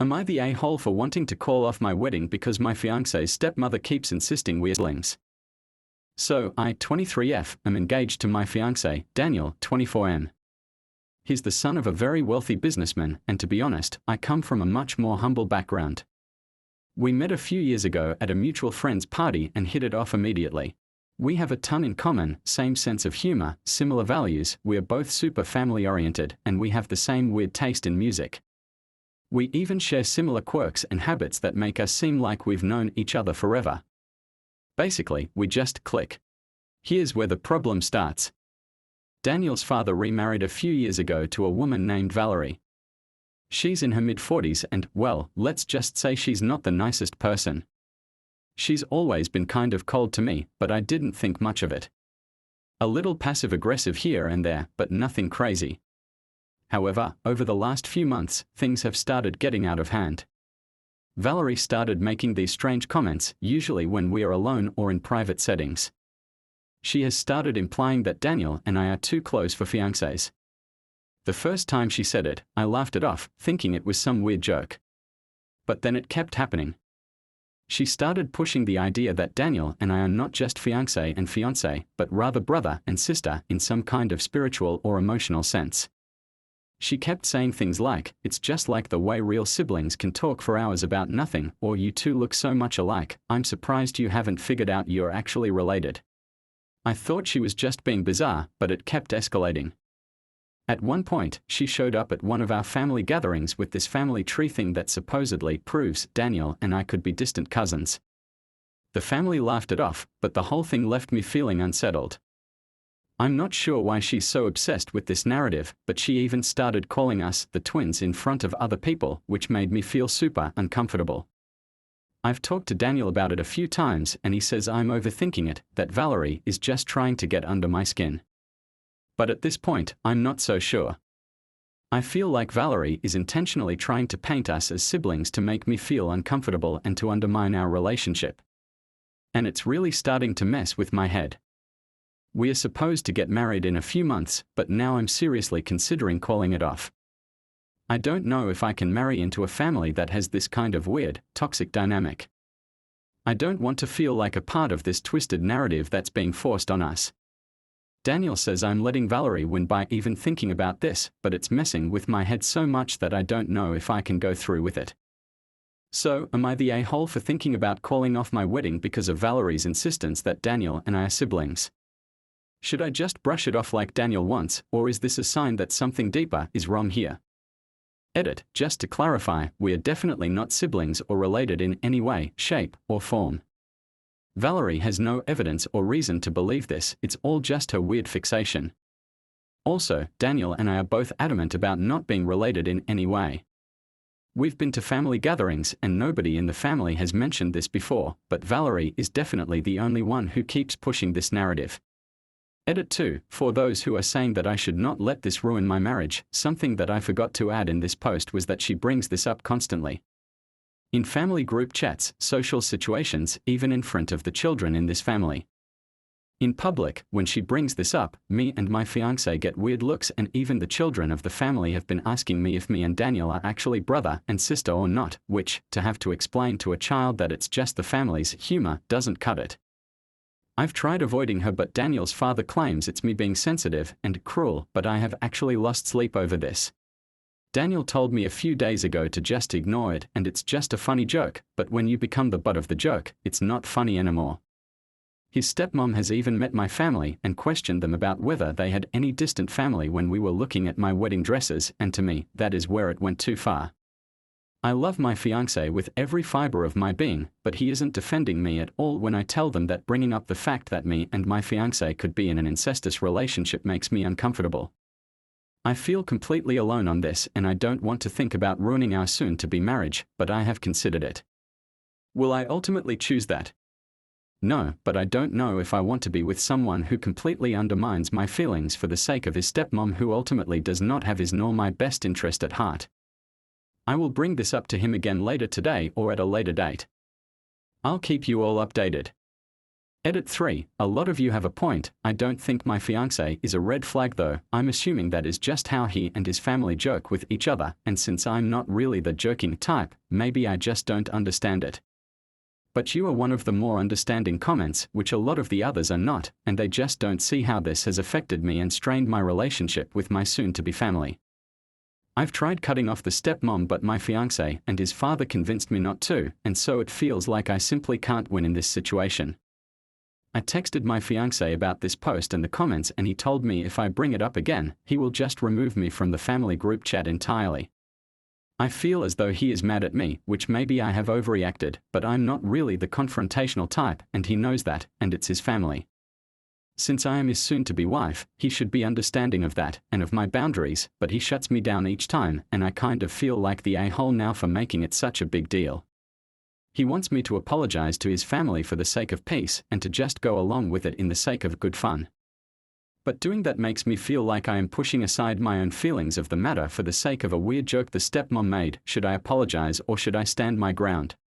Am I the a-hole for wanting to call off my wedding because my fiance's stepmother keeps insisting we're siblings? So, I, 23F, am engaged to my fiancé, Daniel, 24M. He's the son of a very wealthy businessman, and to be honest, I come from a much more humble background. We met a few years ago at a mutual friend's party and hit it off immediately. We have a ton in common, same sense of humor, similar values, we are both super family-oriented, and we have the same weird taste in music. We even share similar quirks and habits that make us seem like we've known each other forever. Basically, we just click. Here's where the problem starts. Daniel's father remarried a few years ago to a woman named Valerie. She's in her mid-40s and, well, let's just say she's not the nicest person. She's always been kind of cold to me, but I didn't think much of it. A little passive-aggressive here and there, but nothing crazy. However, over the last few months, things have started getting out of hand. Valerie started making these strange comments, usually when we are alone or in private settings. She has started implying that Daniel and I are too close for fiancés. The first time she said it, I laughed it off, thinking it was some weird joke. But then it kept happening. She started pushing the idea that Daniel and I are not just fiancé and fiancée, but rather brother and sister in some kind of spiritual or emotional sense. She kept saying things like, "It's just like the way real siblings can talk for hours about nothing," or "You two look so much alike, I'm surprised you haven't figured out you're actually related." I thought she was just being bizarre, but it kept escalating. At one point, she showed up at one of our family gatherings with this family tree thing that supposedly proves Daniel and I could be distant cousins. The family laughed it off, but the whole thing left me feeling unsettled. I'm not sure why she's so obsessed with this narrative, but she even started calling us the twins in front of other people, which made me feel super uncomfortable. I've talked to Daniel about it a few times and he says I'm overthinking it, that Valerie is just trying to get under my skin. But at this point, I'm not so sure. I feel like Valerie is intentionally trying to paint us as siblings to make me feel uncomfortable and to undermine our relationship. And it's really starting to mess with my head. We are supposed to get married in a few months, but now I'm seriously considering calling it off. I don't know if I can marry into a family that has this kind of weird, toxic dynamic. I don't want to feel like a part of this twisted narrative that's being forced on us. Daniel says I'm letting Valerie win by even thinking about this, but it's messing with my head so much that I don't know if I can go through with it. So, am I the a-hole for thinking about calling off my wedding because of Valerie's insistence that Daniel and I are siblings? Should I just brush it off like Daniel wants, or is this a sign that something deeper is wrong here? Edit, just to clarify, we are definitely not siblings or related in any way, shape, or form. Valerie has no evidence or reason to believe this, it's all just her weird fixation. Also, Daniel and I are both adamant about not being related in any way. We've been to family gatherings and nobody in the family has mentioned this before, but Valerie is definitely the only one who keeps pushing this narrative. Edit 2, for those who are saying that I should not let this ruin my marriage, something that I forgot to add in this post was that she brings this up constantly. In family group chats, social situations, even in front of the children in this family. In public, when she brings this up, me and my fiancé get weird looks and even the children of the family have been asking me if me and Daniel are actually brother and sister or not, which, to have to explain to a child that it's just the family's humor, doesn't cut it. I've tried avoiding her, but Daniel's father claims it's me being sensitive and cruel, but I have actually lost sleep over this. Daniel told me a few days ago to just ignore it and it's just a funny joke, but when you become the butt of the joke, it's not funny anymore. His stepmom has even met my family and questioned them about whether they had any distant family when we were looking at my wedding dresses, and to me, that is where it went too far. I love my fiancé with every fiber of my being, but he isn't defending me at all when I tell them that bringing up the fact that me and my fiancé could be in an incestuous relationship makes me uncomfortable. I feel completely alone on this and I don't want to think about ruining our soon-to-be marriage, but I have considered it. Will I ultimately choose that? No, but I don't know if I want to be with someone who completely undermines my feelings for the sake of his stepmom who ultimately does not have his nor my best interest at heart. I will bring this up to him again later today or at a later date. I'll keep you all updated. Edit 3. A lot of you have a point. I don't think my fiancé is a red flag though. I'm assuming that is just how he and his family joke with each other, and since I'm not really the joking type, maybe I just don't understand it. But you are one of the more understanding comments, which a lot of the others are not, and they just don't see how this has affected me and strained my relationship with my soon-to-be family. I've tried cutting off the stepmom, but my fiancé and his father convinced me not to, and so it feels like I simply can't win in this situation. I texted my fiancé about this post and the comments, and he told me if I bring it up again, he will just remove me from the family group chat entirely. I feel as though he is mad at me, which maybe I have overreacted, but I'm not really the confrontational type, and he knows that, and it's his family. Since I am his soon-to-be wife, he should be understanding of that, and of my boundaries, but he shuts me down each time, and I kind of feel like the a-hole now for making it such a big deal. He wants me to apologize to his family for the sake of peace, and to just go along with it in the sake of good fun. But doing that makes me feel like I am pushing aside my own feelings of the matter for the sake of a weird joke the stepmom made. Should I apologize or should I stand my ground?